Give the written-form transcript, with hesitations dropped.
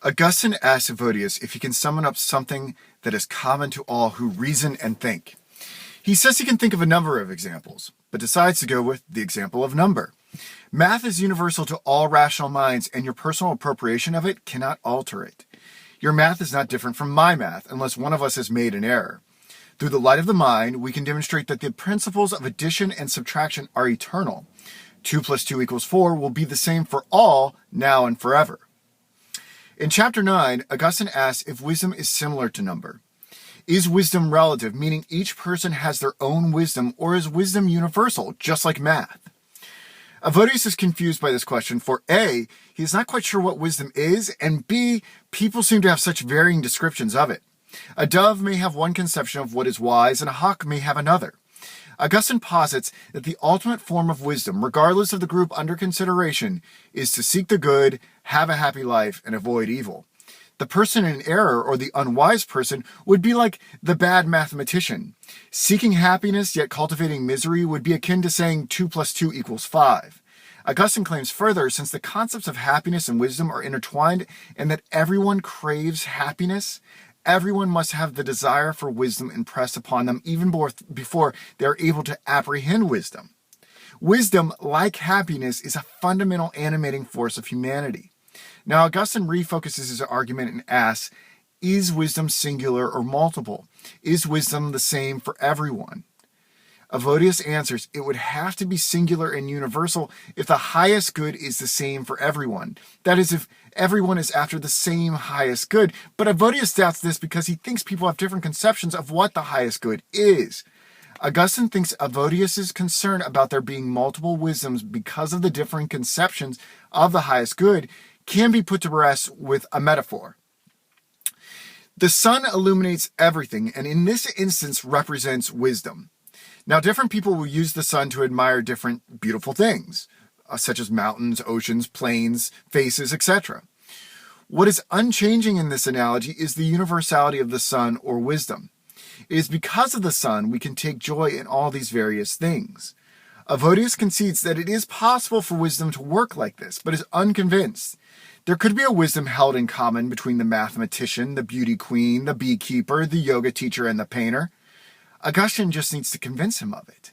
Augustine asks Evodius if he can summon up something that is common to all who reason and think. He says he can think of a number of examples, but decides to go with the example of number. Math is universal to all rational minds, and your personal appropriation of it cannot alter it. Your math is not different from my math unless one of us has made an error. Through the light of the mind, we can demonstrate that the principles of addition and subtraction are eternal. 2 plus 2 equals 4 will be the same for all, now and forever. In chapter 9, Augustine asks if wisdom is similar to number. Is wisdom relative, meaning each person has their own wisdom, or is wisdom universal, just like math? Evodius is confused by this question, for A, he is not quite sure what wisdom is, and B, people seem to have such varying descriptions of it. A dove may have one conception of what is wise, and a hawk may have another. Augustine posits that the ultimate form of wisdom, regardless of the group under consideration, is to seek the good, have a happy life, and avoid evil. The person in error, or the unwise person, would be like the bad mathematician. Seeking happiness yet cultivating misery would be akin to saying 2 plus 2 equals 5. Augustine claims further, since the concepts of happiness and wisdom are intertwined and that everyone craves happiness, everyone must have the desire for wisdom impressed upon them even before they are able to apprehend wisdom. Wisdom, like happiness, is a fundamental animating force of humanity. Now, Augustine refocuses his argument and asks, is wisdom singular or multiple? Is wisdom the same for everyone? Evodius answers, it would have to be singular and universal if the highest good is the same for everyone. That is, if everyone is after the same highest good. But Evodius doubts this because he thinks people have different conceptions of what the highest good is. Augustine thinks Evodius' concern about there being multiple wisdoms because of the differing conceptions of the highest good can be put to rest with a metaphor. The sun illuminates everything, and in this instance represents wisdom. Now, different people will use the sun to admire different beautiful things, such as mountains, oceans, plains, faces, etc. What is unchanging in this analogy is the universality of the sun or wisdom. It is because of the sun we can take joy in all these various things. Evodius concedes that it is possible for wisdom to work like this, but is unconvinced. There could be a wisdom held in common between the mathematician, the beauty queen, the beekeeper, the yoga teacher, and the painter. Augustine just needs to convince him of it.